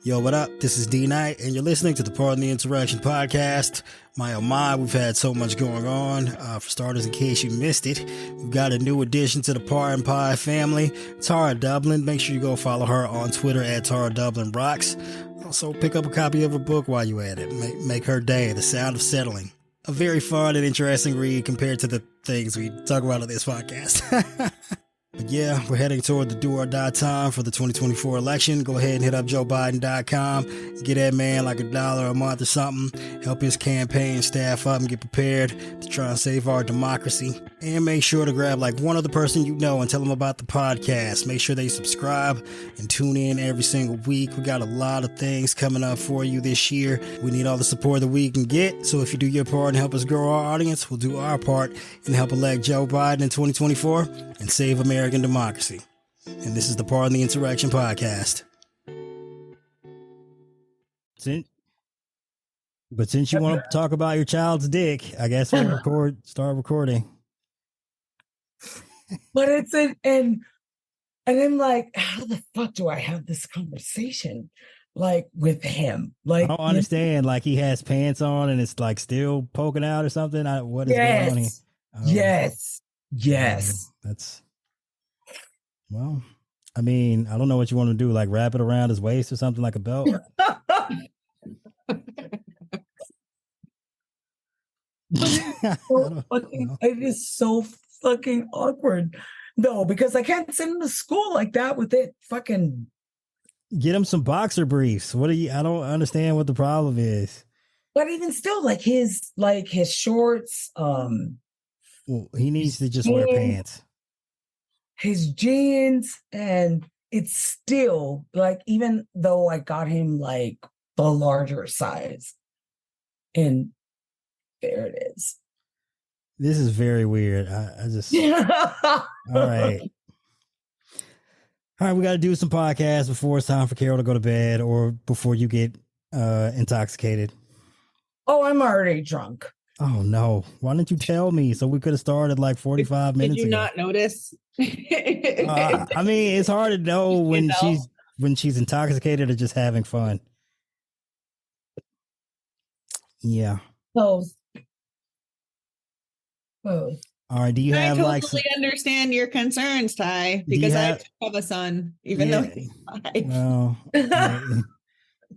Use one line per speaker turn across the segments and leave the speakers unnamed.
Yo, what up? This is D Knight, and you're listening to the Pardon the Interaction podcast. My oh my, we've had so much going on. For starters, in case you missed it, we've got a new addition to the Pardon Pie family, Tara Dublin. Make sure you go follow her on Twitter at Tara Dublin Rocks. Also, pick up a copy of her book while you're at it. Make her day, The Sound of Settling. A very fun and interesting read compared to the things we talk about on this podcast. But yeah, we're heading toward the do or die time for the 2024 election. Go ahead and hit up joebiden.com. Get that man like $1 a month or something. Help his campaign staff up and get prepared to try and save our democracy. And make sure to grab like one other person you know and tell them about the podcast. Make sure they subscribe and tune in every single week. We got a lot of things coming up for you this year. We need all the support that we can get. So if you do your part and help us grow our audience, we'll do our part and help elect Joe Biden in 2024 and save American democracy. And this is the Pardon the Interaction podcast. But since you want to talk about your child's dick, I guess we'll start recording.
But it's and I'm like, how the fuck do I have this conversation like with him? Like,
I don't understand. Like he has pants on and it's like still poking out or something. What is going on here?
Yes.
That's, well, I mean, I don't know what you want to do. Like wrap it around his waist or something like a belt.
It is so fucking awkward though, because I can't send him to school like that with it. Fucking
get him some boxer briefs. I don't understand what the problem is.
But even still, like his shorts,
well, he needs to just wear pants.
His jeans, and it's still like, even though I got him like the larger size, and there it is.
This is very weird. I just all right. All right, we got to do some podcasts before it's time for Carol to go to bed or before you get intoxicated.
Oh, I'm already drunk.
Oh no. Why didn't you tell me so we could have started like 45 minutes ago?
Did you not notice?
I mean, it's hard to know when she's intoxicated or just having fun. Yeah.
Both.
All right. Do you have
I totally understand your concerns, Ty, because I have a son, even though he's 5.
Well,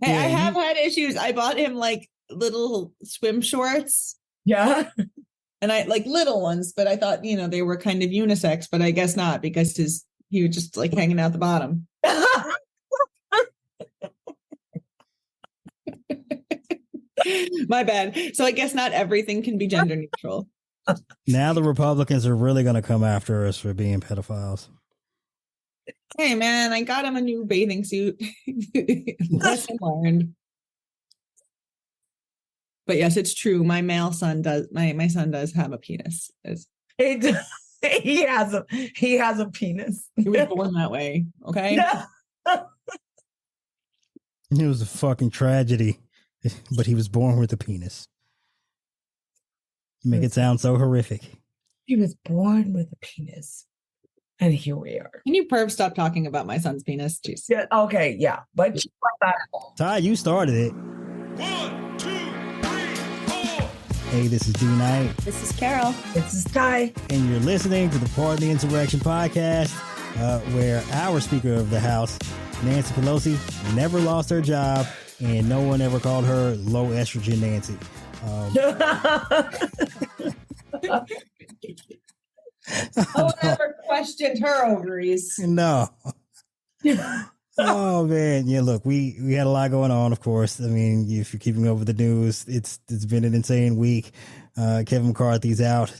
I have had issues. I bought him like little swim shorts.
Yeah.
And I like little ones, but I thought, they were kind of unisex, but I guess not, because he was just like hanging out the bottom. My bad. So I guess not everything can be gender neutral.
Now the Republicans are really going to come after us for being pedophiles.
Hey man, I got him a new bathing suit. Lesson learned. But yes, it's true. My male son does. My son does have a penis.
He has a penis.
He was born that way. Okay.
It was a fucking tragedy, but he was born with a penis. You make it sound so horrific.
He was born with a penis, and here we are.
Can you perv stop talking about my son's penis? Jeez.
Yeah. Okay. Yeah. But
Ty, you started it.
1, 2, 3, 4.
Hey, this is D Knight.
This is Carol.
This is Ty.
And you're listening to the Pardon the Insurrection podcast, where our Speaker of the House, Nancy Pelosi, never lost her job, and no one ever called her low estrogen Nancy.
No one ever questioned her ovaries.
No. Oh man, yeah. Look, we had a lot going on. Of course, I mean, if you're keeping up with the news, it's been an insane week. Kevin McCarthy's out.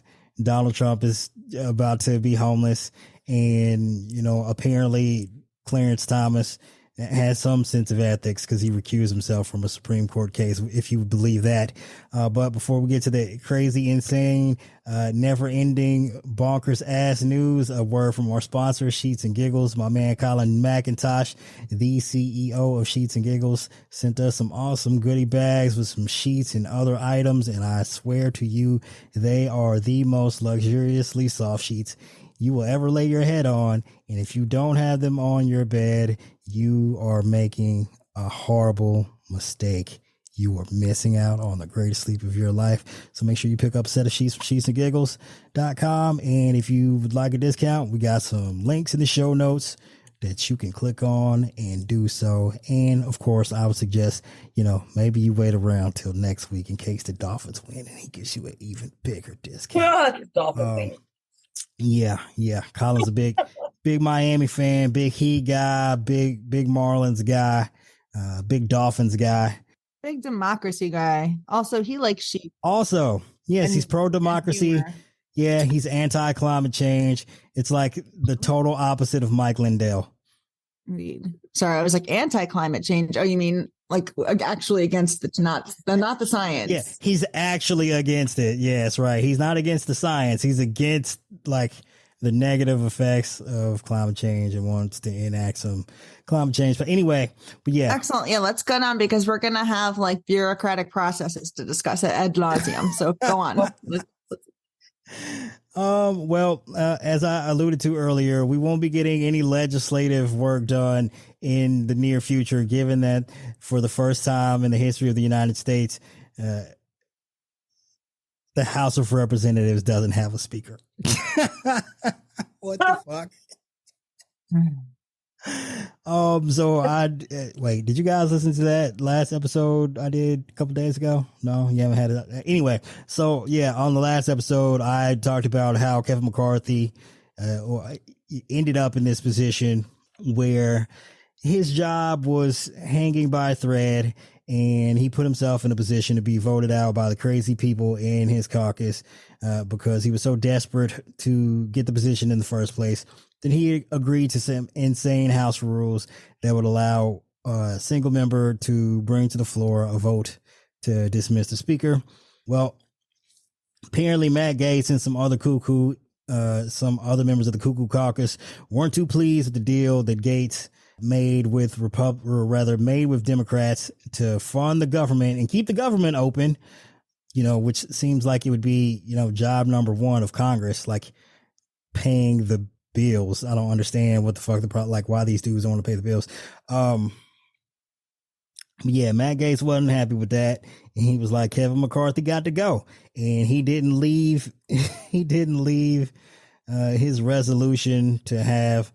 Donald Trump is about to be homeless, and apparently Clarence Thomas has some sense of ethics because he recused himself from a Supreme Court case, if you would believe that. But before we get to the crazy, insane, never-ending, bonkers-ass news, a word from our sponsor, Sheets and Giggles. My man Colin McIntosh, the CEO of Sheets and Giggles, sent us some awesome goodie bags with some sheets and other items, and I swear to you, they are the most luxuriously soft sheets you will ever lay your head on. And if you don't have them on your bed, you are making a horrible mistake. You are missing out on the greatest sleep of your life. So make sure you pick up a set of sheets from sheetsandgiggles.com. And if you would like a discount, we got some links in the show notes that you can click on and do so. And of course, I would suggest, maybe you wait around till next week in case the Dolphins win and he gives you an even bigger discount. Yeah. Colin's a big Miami fan, big Heat guy, big Marlins guy, big Dolphins guy.
Big democracy guy. Also, he likes sheep.
Also, yes, he's pro-democracy. Yeah, he's anti-climate change. It's like the total opposite of Mike Lindell.
Indeed. Sorry, I was like anti-climate change. Oh, you mean like actually against not the science?
Yeah, he's actually against it. Yes, right. He's not against the science. He's against like the negative effects of climate change and wants to enact some climate change. But anyway, yeah.
Excellent. Yeah, let's go on because we're going to have like bureaucratic processes to discuss it ad nauseum. So go on.
As I alluded to earlier, we won't be getting any legislative work done in the near future, given that for the first time in the history of the United States, the House of Representatives doesn't have a speaker. What the fuck? So wait, did you guys listen to that last episode I did a couple days ago? No, you haven't had it. Anyway, so yeah, on the last episode, I talked about how Kevin McCarthy ended up in this position where his job was hanging by a thread, and he put himself in a position to be voted out by the crazy people in his caucus because he was so desperate to get the position in the first place. Then he agreed to some insane House rules that would allow a single member to bring to the floor a vote to dismiss the speaker. Well, apparently Matt Gaetz and some other members of the Cuckoo Caucus weren't too pleased with the deal that Gaetz made with Democrats to fund the government and keep the government open, which seems like it would be, job number one of Congress, like paying the bills. I don't understand what the fuck why these dudes don't want to pay the bills. Yeah, Matt Gaetz wasn't happy with that, and he was like, Kevin McCarthy got to go, and he didn't leave. His resolution to have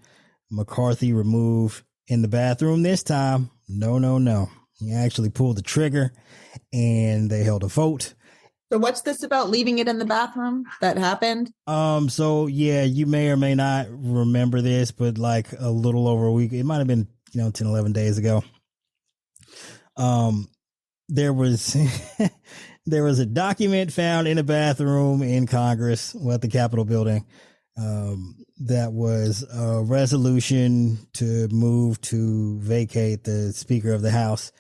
McCarthy removed in the bathroom this time. No. He actually pulled the trigger, and they held a vote.
So what's this about leaving it in the bathroom that happened?
So yeah, you may or may not remember this, but like a little over a week, it might have been, 10, 11 days ago. There was a document found in a bathroom in Congress, at the Capitol building, that was a resolution to move to vacate the Speaker of the House.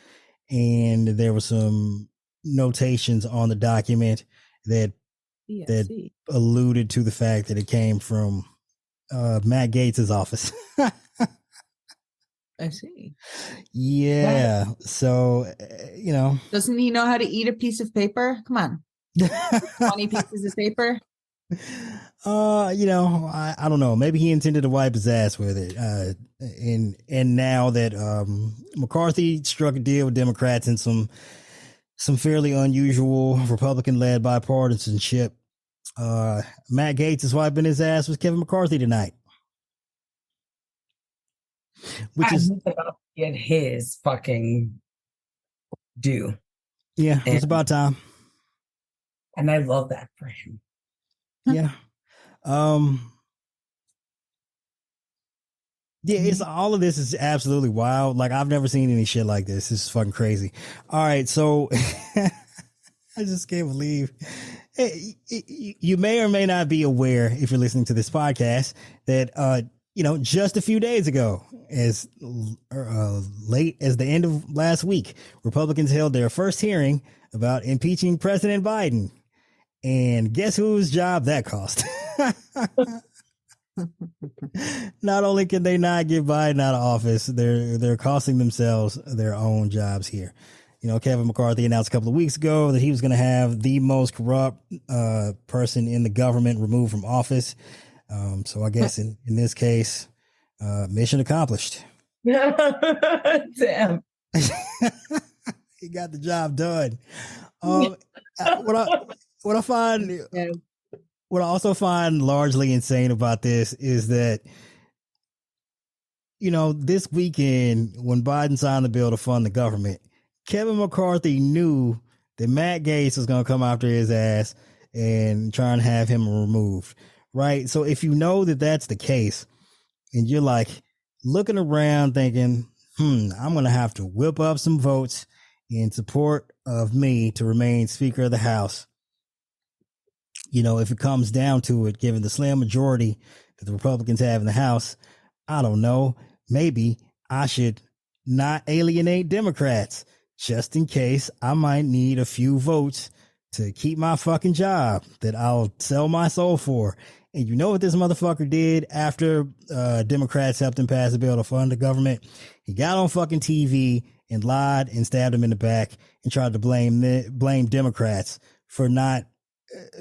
And there were some notations on the document that alluded to the fact that it came from Matt Gaetz's office.
I see.
Yeah. So,
Doesn't he know how to eat a piece of paper? Come on. 20 pieces of paper?
I don't know. Maybe he intended to wipe his ass with it. And now that McCarthy struck a deal with Democrats and some fairly unusual Republican-led bipartisanship, Matt Gaetz is wiping his ass with Kevin McCarthy tonight. Which is
about to get his fucking due.
Yeah, it's about time.
And I love that for him.
Yeah. Yeah, it's all of this is absolutely wild. Like, I've never seen any shit like this. This is fucking crazy. All right, so I just can't believe you may or may not be aware, if you're listening to this podcast, that just a few days ago, as late as the end of last week, Republicans held their first hearing about impeaching President Biden. And guess whose job that cost? Not only can they not get Biden out of office, they're costing themselves their own jobs here. Kevin McCarthy announced a couple of weeks ago that he was going to have the most corrupt person in the government removed from office. So I guess in this case, mission accomplished.
Damn.
He got the job done. What I find,
Yeah.
what I also find largely insane about this is that, you know, this weekend when Biden signed the bill to fund the government, Kevin McCarthy knew that Matt Gaetz was going to come after his ass and try and have him removed, right? So if you know that that's the case, and you're like looking around thinking, I'm going to have to whip up some votes in support of me to remain Speaker of the House. You know, if it comes down to it, given the slim majority that the Republicans have in the House, I don't know, maybe I should not alienate Democrats just in case I might need a few votes to keep my fucking job that I'll sell my soul for. And you know what this motherfucker did after Democrats helped him pass a bill to fund the government? He got on fucking TV and lied and stabbed him in the back and tried to blame Democrats for not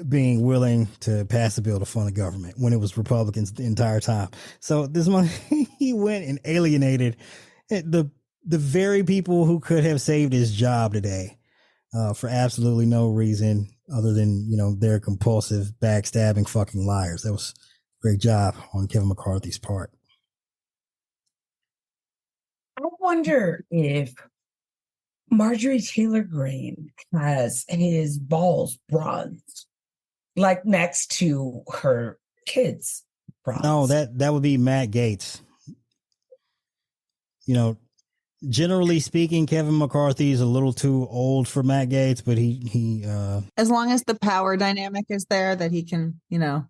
being willing to pass a bill to fund the government when it was Republicans the entire time. So this month he went and alienated the very people who could have saved his job today for absolutely no reason other than, you know, they're compulsive, backstabbing fucking liars. That was a great job on Kevin McCarthy's part.
I wonder if Marjorie Taylor Greene has his balls bronzed, like next to her kids' bronze.
No, that would be Matt Gaetz. You know, generally speaking, Kevin McCarthy is a little too old for Matt Gaetz, but he
As long as the power dynamic is there, that he can, you know.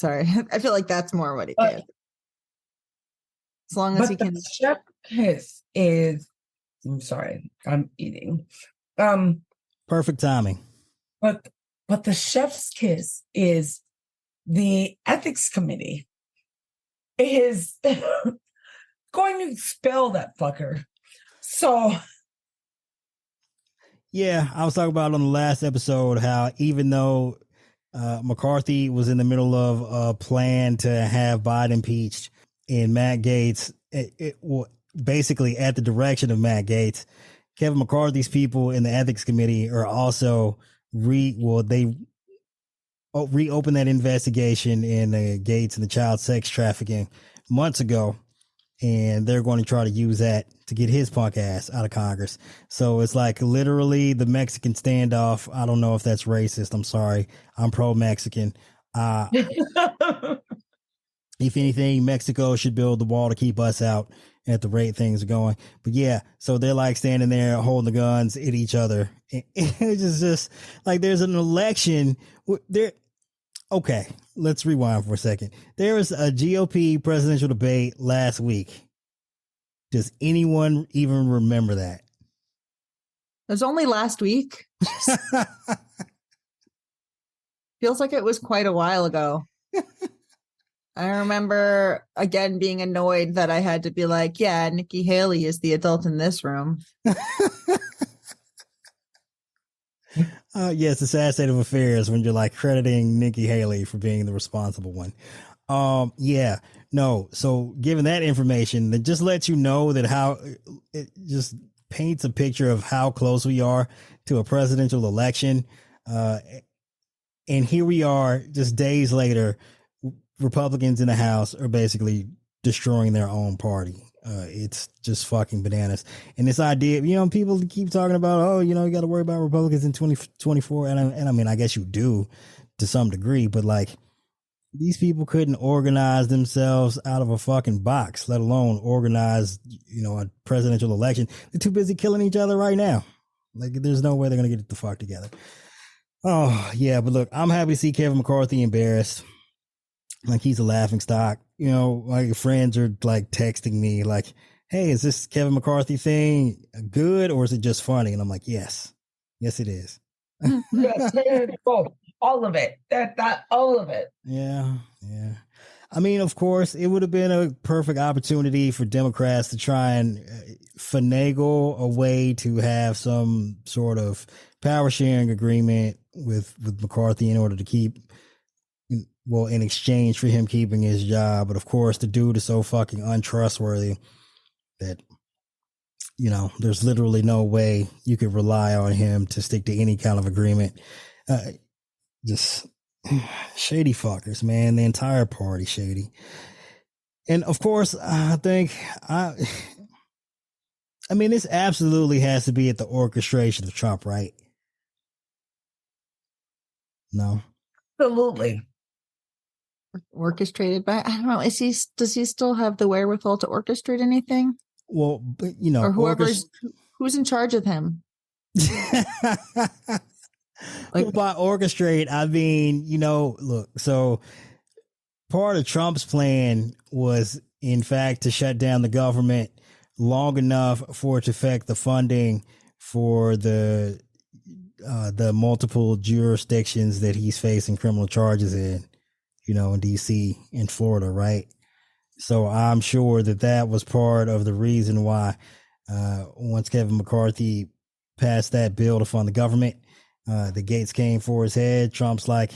Sorry, I feel like that's more what he did. As long as he can.
The chef kiss is. I'm sorry, I'm eating.
Perfect timing.
But the chef's kiss is the ethics committee is going to expel that fucker. So
yeah, I was talking about on the last episode how even though McCarthy was in the middle of a plan to have Biden impeached, and Matt Gaetz, basically at the direction of Matt Gaetz, Kevin McCarthy's people in the ethics committee are also reopened that investigation in the Gaetz and the child sex trafficking months ago, and they're going to try to use that to get his punk ass out of Congress. So it's like literally the Mexican standoff. I don't know if that's racist. I'm sorry. I'm pro-Mexican. If anything, Mexico should build the wall to keep us out at the rate things are going. But yeah, so they're like standing there holding the guns at each other. It's just like there's an election there. Okay, let's rewind for a second. There was a GOP presidential debate last week. Does anyone even remember that?
It was only last week. Feels like it was quite a while ago. I remember, again, being annoyed that I had to be like, yeah, Nikki Haley is the adult in this room.
Yes, the sad state of affairs when you're like crediting Nikki Haley for being the responsible one. Yeah, no. So given that information, that just lets you know that how it just paints a picture of how close we are to a presidential election. And here we are just days later, Republicans in the House are basically destroying their own party. It's just fucking bananas. And this idea, you know, people keep talking about, oh, you know, you got to worry about Republicans in 2024. And I mean, I guess you do to some degree, but like these people couldn't organize themselves out of a fucking box, let alone organize, you know, a presidential election. They're too busy killing each other right now. Like there's no way they're going to get it the fuck together. Oh yeah. But look, I'm happy to see Kevin McCarthy embarrassed. Like he's a laughing stock, you know, like friends are like texting me like, hey, is this Kevin McCarthy thing good or is it just funny? And I'm like, yes, it is.
yes, all of it. That all of it.
Yeah. I mean, of course, it would have been a perfect opportunity for Democrats to try and finagle a way to have some sort of power sharing agreement with McCarthy in order to keep, well, in exchange for him keeping his job. But of course, the dude is so fucking untrustworthy that there's literally no way you could rely on him to stick to any kind of agreement. Just shady fuckers, man. The entire party shady. And of course, I mean, this absolutely has to be at the orchestration of Trump, right? No.
Absolutely.
Orchestrated by, I don't know. Does he still have the wherewithal to orchestrate anything?
Well, but,
or who's in charge of him?
Well, by orchestrate, I mean, look, so part of Trump's plan was, in fact, to shut down the government long enough for it to affect the funding for the multiple jurisdictions that he's facing criminal charges in, in DC and Florida, right? So I'm sure that was part of the reason why once Kevin McCarthy passed that bill to fund the government, the gates came for his head. Trump's like,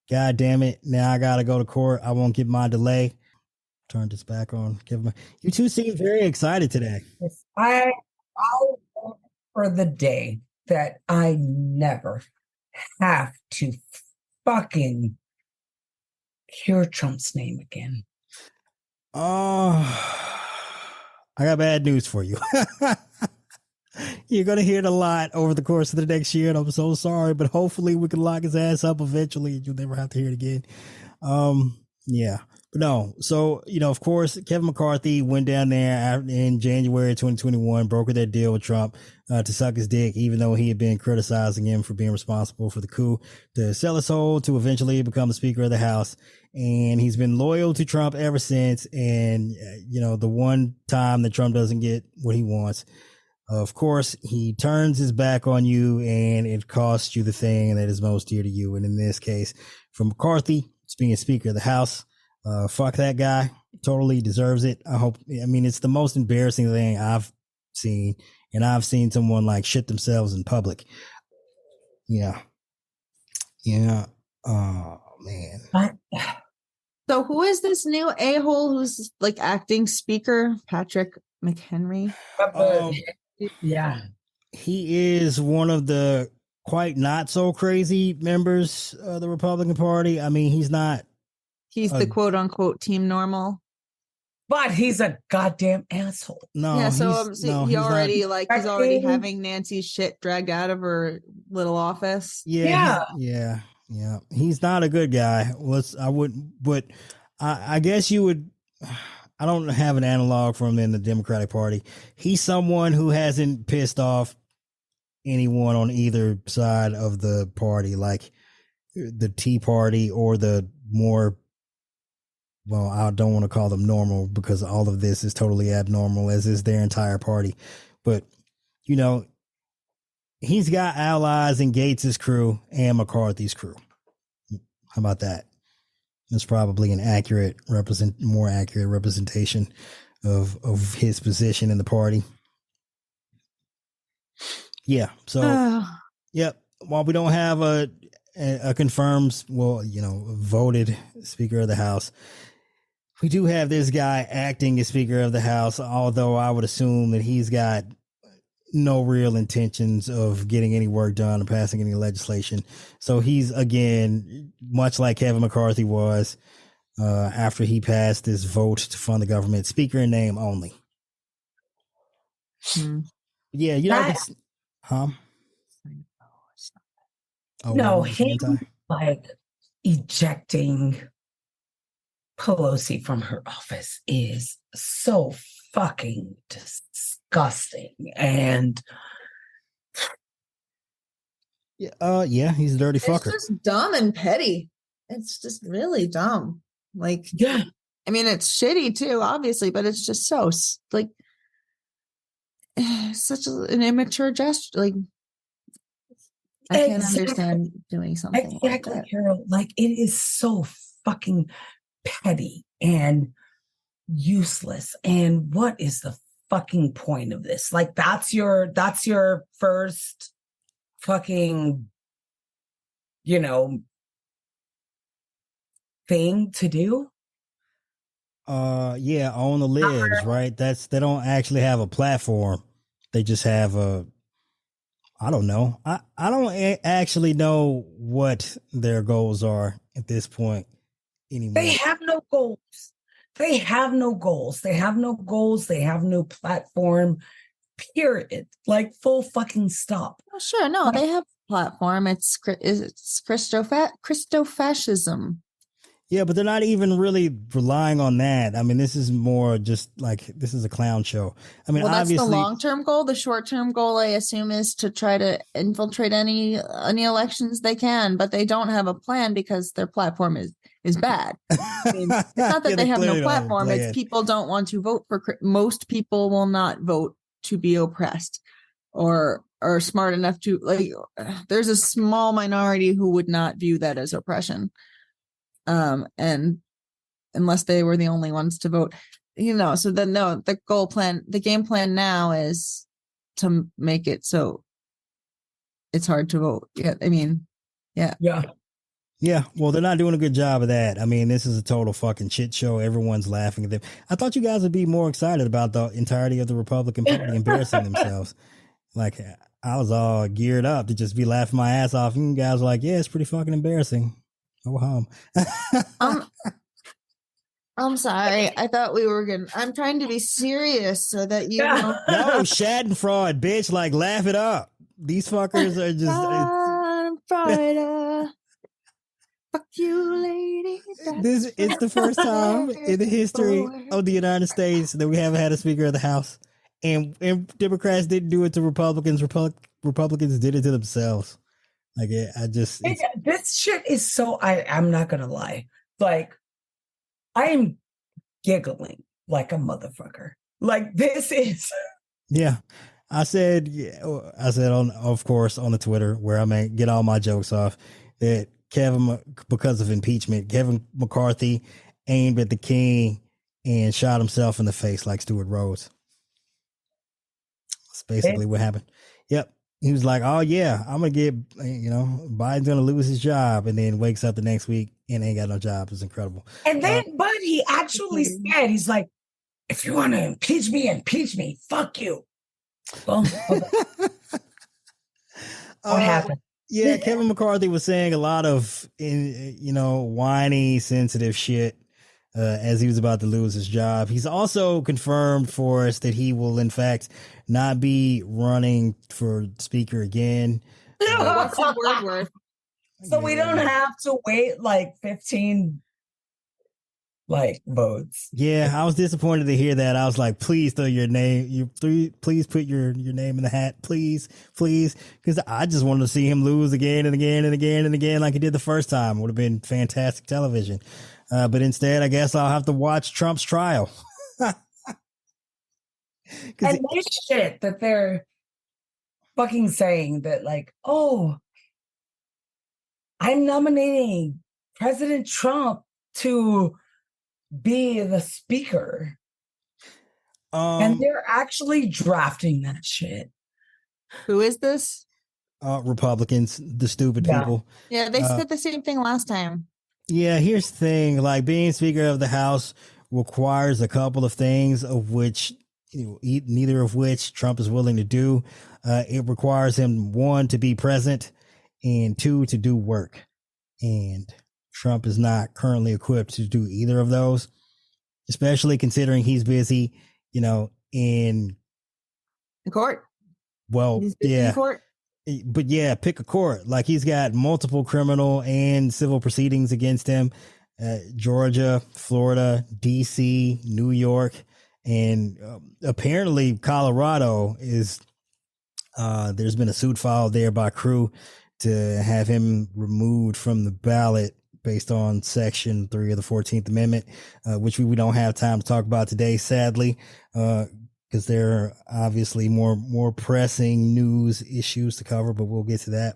God damn it, now I got to go to court. I won't get my delay. Turned his back on Kevin. You two seem very excited today.
I hope for the day that I never have to fucking hear Trump's name again.
Oh, I got bad news for you. You're going to hear it a lot over the course of the next year, and I'm so sorry, but hopefully we can lock his ass up eventually and you'll never have to hear it again. Yeah. But no, so, of course, Kevin McCarthy went down there in January 2021, brokered that deal with Trump to suck his dick, even though he had been criticizing him for being responsible for the coup, to sell his soul to eventually become the Speaker of the House. And he's been loyal to Trump ever since. And, the one time that Trump doesn't get what he wants, of course, he turns his back on you and it costs you the thing that is most dear to you. And in this case, for McCarthy, it's being Speaker of the House. Fuck that guy. Totally deserves it. It's the most embarrassing thing I've seen. And I've seen someone like shit themselves in public. Yeah. Yeah. Oh, man.
So who is this new a-hole who's like acting speaker? Patrick McHenry?
Yeah.
He is one of the quite not so crazy members of the Republican Party. I mean, he's not.
He's the quote unquote team normal.
But he's a goddamn asshole.
No, yeah. So he's already having Nancy's shit dragged out of her little office.
Yeah. He's not a good guy. I guess you would. I don't have an analog for him in the Democratic Party. He's someone who hasn't pissed off anyone on either side of the party, like the Tea Party or the more. Well, I don't want to call them normal because all of this is totally abnormal, as is their entire party. But, he's got allies in Gates's crew and McCarthy's crew. How about that? That's probably an more accurate representation of his position in the party. Yeah. So, yep. While we don't have a confirmed, voted Speaker of the House, we do have this guy acting as Speaker of the House, although I would assume that he's got no real intentions of getting any work done or passing any legislation. So he's, again, much like Kevin McCarthy was after he passed this vote to fund the government, Speaker in name only. Yeah, huh?
No, him like ejecting Pelosi from her office is so fucking disgusting. And
yeah, he's a dirty fucker.
It's just dumb and petty. It's just really dumb. Like,
yeah,
I mean, it's shitty too, obviously, but it's just so like such an immature gesture. Like, I can't understand doing something like that.
Carol, like, it is so fucking petty and useless. And what is the fucking point of this? Like, that's your first fucking, thing to do.
Yeah, on the ledge, right? They don't actually have a platform they just have a, I don't know. I don't actually know what their goals are at this point anymore.
They have no goals. They have no goals. They have no goals. They have no platform, period. Like full fucking stop.
Oh, sure. No, they have a platform. It's Christofascism.
Yeah, but they're not even really relying on that. I mean, this is more just like, this is a clown show. I mean,
Well, that's
obviously
the long-term goal. The short-term goal, I assume, is to try to infiltrate any elections they can, but they don't have a plan because their platform is bad. I mean, it's not that
Yeah,
they have no
clearly don't have a
platform.
plan.
It's people don't want to vote for. Most people will not vote to be oppressed, or are smart enough to, like. There's a small minority who would not view that as oppression. And unless they were the only ones to vote, so then no, the game plan now is to make it so it's hard to vote. Yeah. I mean, yeah.
Yeah, well, they're not doing a good job of that. I mean, this is a total fucking shit show. Everyone's laughing at them. I thought you guys would be more excited about the entirety of the Republican Party embarrassing themselves. Like, I was all geared up to just be laughing my ass off. And you guys were like, yeah, it's pretty fucking embarrassing. Go home.
I'm sorry. I thought we were I'm trying to be serious so that you know.
No, Schadenfreude, bitch. Like, laugh it up. These fuckers are just.
Fuck you, lady.
It's the first time in the history of the United States that we haven't had a Speaker of the House, and Democrats didn't do it to Republicans. Republicans did it to themselves. Like, this
shit is so. I'm not gonna lie. Like, I am giggling like a motherfucker. Like, this is.
Yeah. I said of course, on the Twitter where I may get all my jokes off, that because of impeachment, Kevin McCarthy aimed at the king and shot himself in the face like Stuart Rhodes. That's basically what happened. Yep. He was like, oh yeah, I'm going to get, Biden's going to lose his job, and then wakes up the next week and ain't got no job. It's incredible.
And then, but he actually said, he's like, if you want to impeach me, fuck you. Well, what happened?
Yeah, Kevin McCarthy was saying a lot of, whiny, sensitive shit as he was about to lose his job. He's also confirmed for us that he will, in fact, not be running for speaker again.
What's the word worth?
So we don't have to wait like 15 votes.
Yeah, I was disappointed to hear that. I was like, please throw your name. Please put your name in the hat, please, because I just wanted to see him lose again and again and again and again, like he did the first time. It would have been fantastic television. But instead, I guess I'll have to watch Trump's trial.
And this shit that they're fucking saying that, like, oh, I'm nominating President Trump to be the speaker. And they're actually drafting that shit.
Who is this?
Republicans, the stupid people.
Yeah, they said the same thing last time.
Yeah, here's the thing. Like, being Speaker of the House requires a couple of things, of which neither of which Trump is willing to do. It requires him, 1, to be present, and 2, to do work. And Trump is not currently equipped to do either of those, especially considering he's busy, in
court.
Well, yeah.
In court.
But yeah, pick a court. Like, he's got multiple criminal and civil proceedings against him. Georgia, Florida, DC, New York, and apparently Colorado is, there's been a suit filed there by Crew to have him removed from the ballot based on Section 3 of the 14th Amendment, which we don't have time to talk about today, sadly, because there are obviously more pressing news issues to cover, but we'll get to that.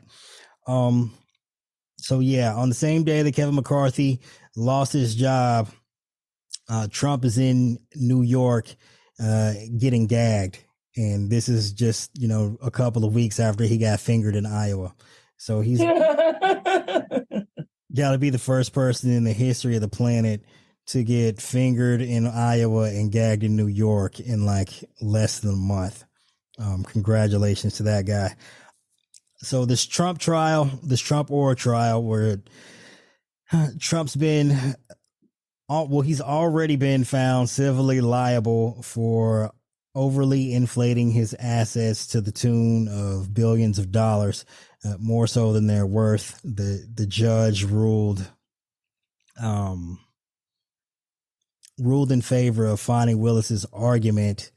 So yeah, on the same day that Kevin McCarthy lost his job, Trump is in New York getting gagged. And this is just, a couple of weeks after he got fingered in Iowa. So he's got to be the first person in the history of the planet to get fingered in Iowa and gagged in New York in like less than a month. Congratulations to that guy. So this Trump Orr trial, where Trump's been, he's already been found civilly liable for overly inflating his assets to the tune of billions of dollars, more so than they're worth. The judge ruled in favor of Fonnie Willis's argument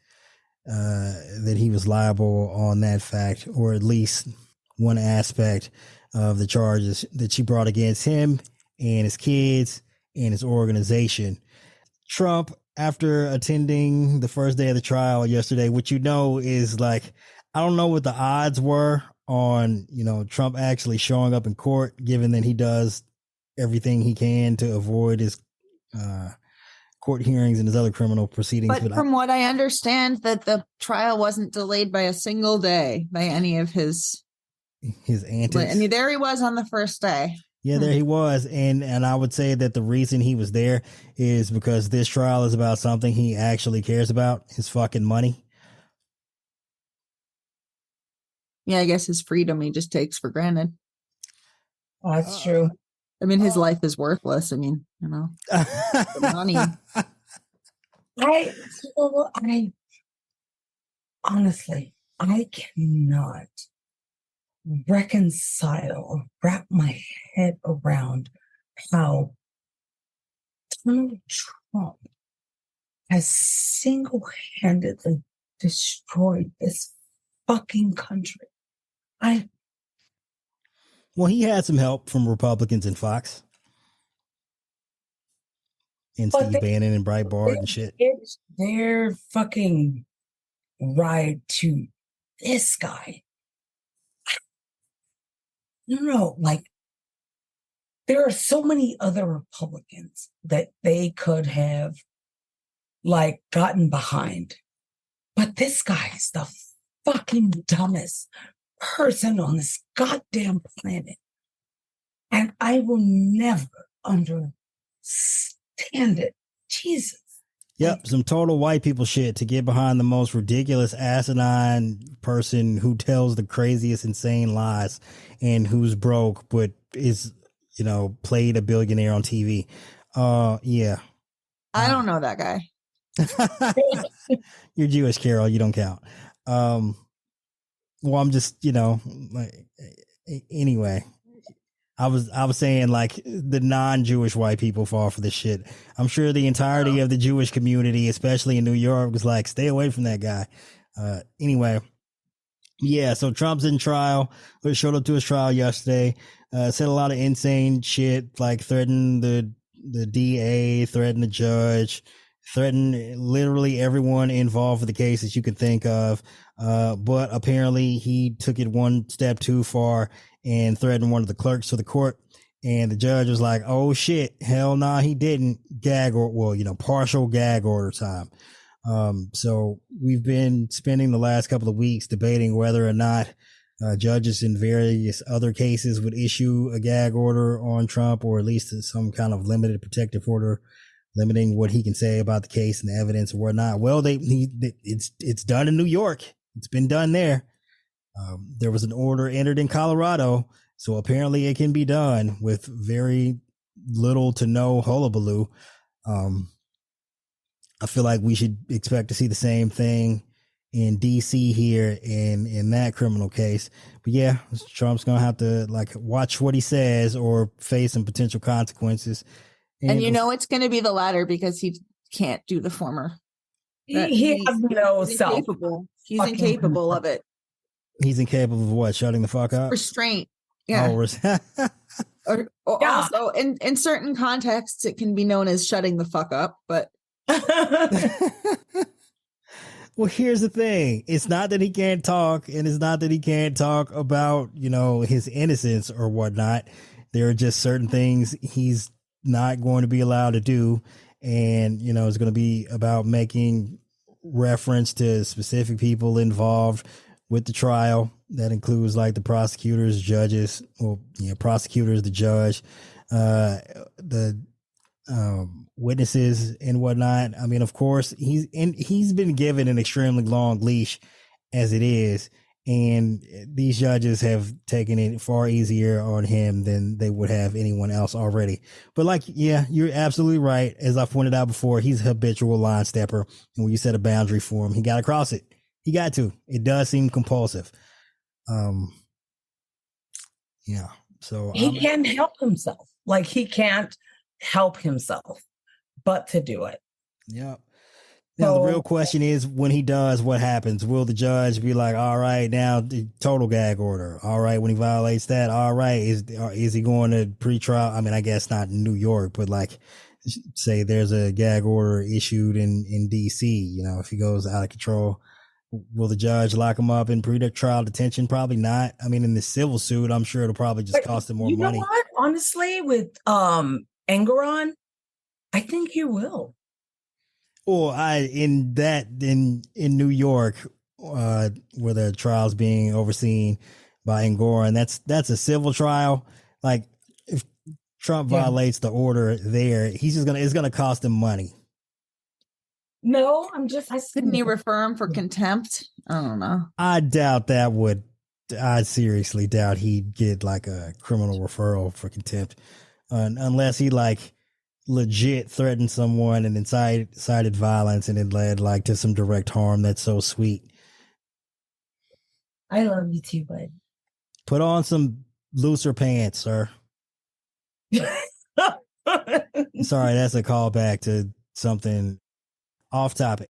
that he was liable on that fact, or at least one aspect of the charges that she brought against him and his kids and his organization. Trump, after attending the first day of the trial yesterday, which is like, I don't know what the odds were on, Trump actually showing up in court, given that he does everything he can to avoid his court hearings and his other criminal proceedings.
But from what I understand, that the trial wasn't delayed by a single day by any of his antics. And there he was on the first day.
Yeah, there he was. And I would say that the reason he was there is because this trial is about something he actually cares about, his fucking money.
Yeah, I guess his freedom he just takes for granted.
Oh, that's true.
I mean, his life is worthless. I mean, the money.
I honestly, I cannot reconcile or wrap my head around how Donald Trump has single-handedly destroyed this fucking country.
Well, he had some help from Republicans and Fox. And Steve Bannon and Breitbart and shit.
It's their fucking ride to this guy. No, like, there are so many other Republicans that they could have, like, gotten behind. But this guy is the fucking dumbest person on this goddamn planet. And I will never understand it. Jesus.
Yep, some total white people shit to get behind the most ridiculous, asinine person who tells the craziest, insane lies and who's broke but is, played a billionaire on TV. Yeah.
I don't know that guy.
You're Jewish, Carol. You don't count. Well, I'm just, anyway. I was saying, like, the non-Jewish white people fall for this shit. I'm sure the entirety of the Jewish community, especially in New York, was like, stay away from that guy. Anyway, yeah, so Trump's in trial. He showed up to his trial yesterday, said a lot of insane shit, like threatened the DA, threatened the judge, threatened literally everyone involved with the case that you could think of. But apparently he took it one step too far and threatened one of the clerks of the court. And the judge was like, oh shit, hell nah, he didn't. Partial gag order time. So we've been spending the last couple of weeks debating whether or not judges in various other cases would issue a gag order on Trump, or at least some kind of limited protective order limiting what he can say about the case and the evidence or whatnot. Well, it's done in New York. It's been done there. There was an order entered in Colorado, so apparently it can be done with very little to no hullabaloo. I feel like we should expect to see the same thing in DC here in that criminal case. But yeah, Trump's gonna have to watch what he says or face some potential consequences.
And it's going to be the latter because he can't do the former.
He has no self.
He's incapable of it.
He's incapable of what? Shutting the fuck up?
Restraint. Yeah. Or also in certain contexts, it can be known as shutting the fuck up, but.
Well, here's the thing. It's not that he can't talk, and it's not that he can't talk about, his innocence or whatnot. There are just certain things he's not going to be allowed to do. And, it's going to be about making reference to specific people involved with the trial. That includes the prosecutors, judges, prosecutors, the judge, the witnesses and whatnot. I mean, of course, he's been given an extremely long leash as it is. And these judges have taken it far easier on him than they would have anyone else already. But like, yeah, you're absolutely right. As I pointed out before, he's a habitual line stepper. And when you set a boundary for him, he got to cross it. He got to. It does seem compulsive. Yeah. So
he can't help himself. Like, he can't help himself but to do it.
Yeah. Now, the
So-
real question is, when he does, what happens? Will the judge be like, all right, now the total gag order? All right, when he violates that, all right, is he going to pretrial? I mean, I guess not in New York, but like, say there's a gag order issued in D.C., you know, if he goes out of control, will the judge lock him up in pre-trial detention? Probably not. I mean, in the civil suit, I'm sure it'll probably just cost him more money.
You know what? Honestly, with Engoron, I think he will.
Well, in New York, where the trial's being overseen by Engoron, that's a civil trial. Like, if Trump violates the order there, it's gonna cost him money.
No,
Couldn't he refer him for contempt? I don't know.
I seriously doubt he'd get like a criminal referral for contempt, unless he like legit threatened someone and incited violence and it led like to some direct harm. That's so sweet.
I love you too, bud.
Put on some looser pants, sir. Sorry, that's a callback to something off topic.